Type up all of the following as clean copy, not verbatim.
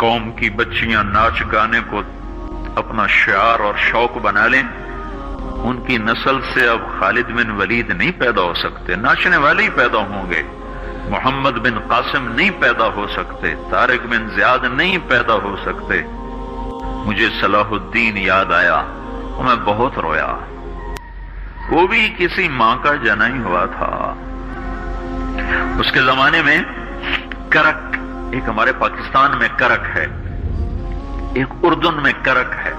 قوم کی بچیاں ناچ گانے کو اپنا شعار اور شوق بنا لیں، ان کی نسل سے اب خالد بن ولید نہیں پیدا ہو سکتے، ناچنے والے ہی پیدا ہوں گے، محمد بن قاسم نہیں پیدا ہو سکتے، طارق بن زیاد نہیں پیدا ہو سکتے۔ مجھے صلاح الدین یاد آیا اور میں بہت رویا۔ وہ بھی کسی ماں کا جنا ہی ہوا تھا۔ اس کے زمانے میں کرک، ایک ہمارے پاکستان میں کرک ہے، ایک اردن میں کرک ہے،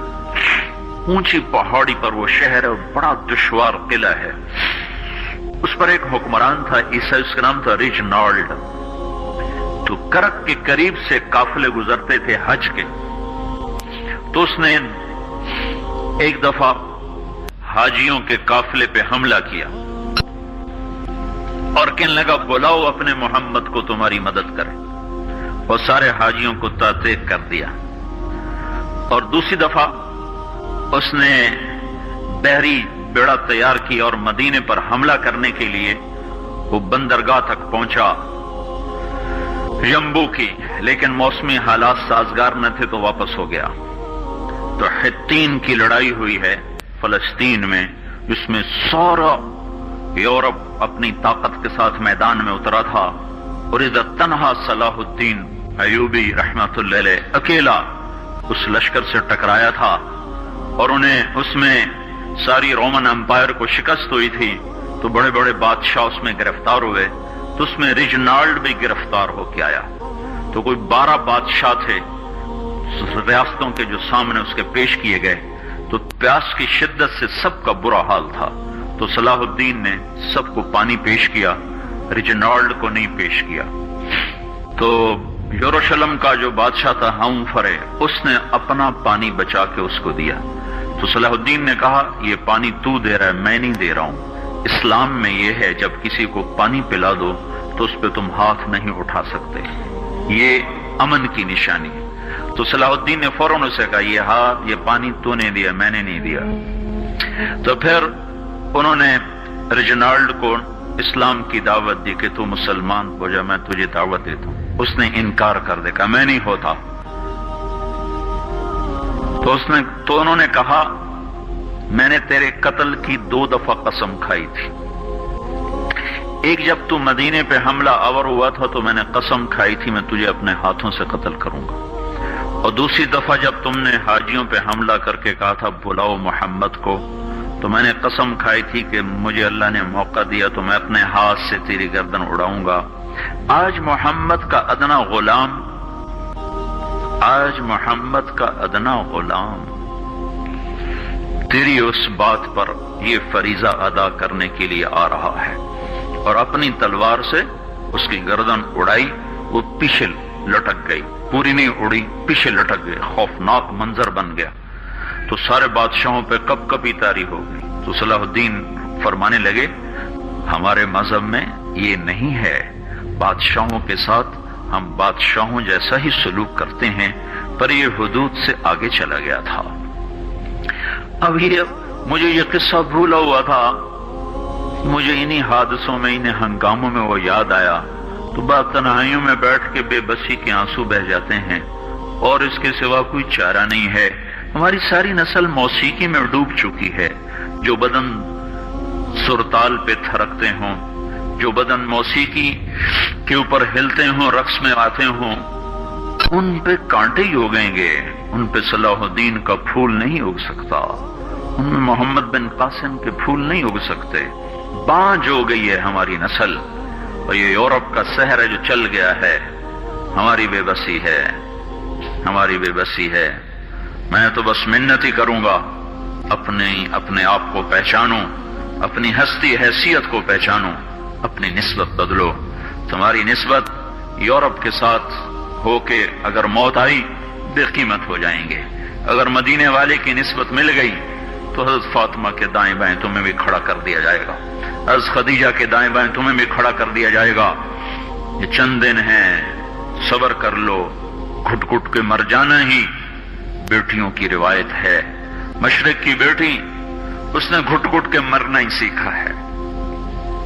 اونچی پہاڑی پر وہ شہر ہے اور بڑا دشوار قلعہ ہے۔ اس پر ایک حکمران تھا عیسائی، اس کا نام تھا ریجنالڈ۔ تو کرک کے قریب سے قافلے گزرتے تھے حج کے، تو اس نے ایک دفعہ حاجیوں کے قافلے پہ حملہ کیا اور کہنے لگا بلاؤ اپنے محمد کو تمہاری مدد کرے، اور سارے حاجیوں کو تعطیق کر دیا۔ اور دوسری دفعہ اس نے بحری بیڑا تیار کی اور مدینے پر حملہ کرنے کے لیے وہ بندرگاہ تک پہنچا یمبو کی، لیکن موسمی حالات سازگار نہ تھے تو واپس ہو گیا۔ تو حطین کی لڑائی ہوئی ہے فلسطین میں، جس میں سارا یورپ اپنی طاقت کے ساتھ میدان میں اترا تھا، اور ادھر تنہا صلاح الدین ایوبی رحمت اللہ علیہ اکیلا اس لشکر سے ٹکرایا تھا، اور انہیں اس میں ساری رومن امپائر کو شکست ہوئی تھی، تو بڑے بڑے بادشاہ اس میں گرفتار ہوئے، تو اس میں ریجنالڈ بھی گرفتار ہو کے آیا۔ تو کوئی 12 بادشاہ تھے ریاستوں کے جو سامنے اس کے پیش کیے گئے، تو پیاس کی شدت سے سب کا برا حال تھا، تو صلاح الدین نے سب کو پانی پیش کیا، ریجنالڈ کو نہیں پیش کیا۔ تو یروشلم کا جو بادشاہ تھا ہمفرے، اس نے اپنا پانی بچا کے اس کو دیا۔ تو صلاح الدین نے کہا یہ پانی تو دے رہا ہے، میں نہیں دے رہا ہوں۔ اسلام میں یہ ہے جب کسی کو پانی پلا دو تو اس پہ تم ہاتھ نہیں اٹھا سکتے، یہ امن کی نشانی ہے۔ تو صلاح الدین نے فوراً اسے کہا یہ پانی تو نے دیا، میں نے نہیں دیا۔ تو پھر انہوں نے ریجنالڈ کو اسلام کی دعوت دی کہ تو مسلمان ہو جا، میں تجھے دعوت دیتا ہوں۔ اس نے انکار کر دیا، کہا میں نہیں ہوتا۔ تو انہوں نے کہا میں نے تیرے قتل کی 2 دفعہ قسم کھائی تھی، ایک جب تو مدینے پہ حملہ آور ہوا تھا تو میں نے قسم کھائی تھی میں تجھے اپنے ہاتھوں سے قتل کروں گا، اور دوسری دفعہ جب تم نے حاجیوں پہ حملہ کر کے کہا تھا بلاؤ محمد کو، تو میں نے قسم کھائی تھی کہ مجھے اللہ نے موقع دیا تو میں اپنے ہاتھ سے تیری گردن اڑاؤں گا۔ آج محمد کا ادنا غلام تیری اس بات پر یہ فریضہ ادا کرنے کے لیے آ رہا ہے، اور اپنی تلوار سے اس کی گردن اڑائی، وہ پیچھے لٹک گئی، پوری نہیں اڑی، پیچھے لٹک گئی، خوفناک منظر بن گیا۔ تو سارے بادشاہوں پہ کپ کپی طاری ہو گئی۔ تو صلاح الدین فرمانے لگے ہمارے مذہب میں یہ نہیں ہے، بادشاہوں کے ساتھ ہم بادشاہوں جیسا ہی سلوک کرتے ہیں، پر یہ حدود سے آگے چلا گیا تھا۔ اب مجھے یہ قصہ بھولا ہوا تھا، مجھے انہی حادثوں میں، انہی ہنگاموں میں وہ یاد آیا، تو بعد تنہائیوں میں بیٹھ کے بے بسی کے آنسو بہہ جاتے ہیں، اور اس کے سوا کوئی چارہ نہیں ہے۔ ہماری ساری نسل موسیقی میں ڈوب چکی ہے، جو بدن سرتال پہ تھرکتے ہوں، جو بدن موسیقی کے اوپر ہلتے ہوں، رقص میں آتے ہوں، ان پہ کانٹے ہی اگیں گے، ان پہ صلاح الدین کا پھول نہیں اگ سکتا، ان میں محمد بن قاسم کے پھول نہیں اگ سکتے۔ بانجھ ہو گئی ہے ہماری نسل، اور یہ یورپ کا سحر ہے جو چل گیا ہے، ہماری بے بسی ہے، ہماری بے بسی ہے۔ میں تو بس منت ہی کروں گا اپنے آپ کو پہچانو، اپنی ہستی حیثیت کو پہچانو، اپنی نسبت بدلو۔ تمہاری نسبت یورپ کے ساتھ ہو کے اگر موت آئی بے قیمت ہو جائیں گے، اگر مدینے والے کی نسبت مل گئی تو حضرت فاطمہ کے دائیں بائیں تمہیں بھی کھڑا کر دیا جائے گا، حضرت خدیجہ کے دائیں بائیں تمہیں بھی کھڑا کر دیا جائے گا۔ یہ چند دن ہیں، صبر کر لو، گھٹ گھٹ کے مر جانا ہی بیٹیوں کی روایت ہے۔ مشرق کی بیٹی، اس نے گھٹ گھٹ کے مرنا ہی سیکھا ہے۔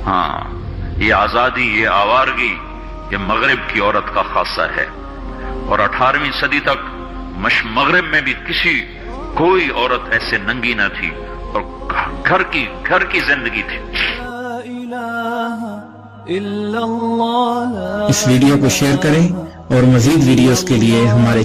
ہاں، یہ آزادی، یہ آوارگی، یہ مغرب کی عورت کا خاصہ ہے۔ اور 18ویں صدی تک مغرب میں بھی کوئی عورت ایسے ننگی نہ تھی، اور گھر کی زندگی تھی۔ اس ویڈیو کو شیئر کریں اور مزید ویڈیوز کے لیے ہمارے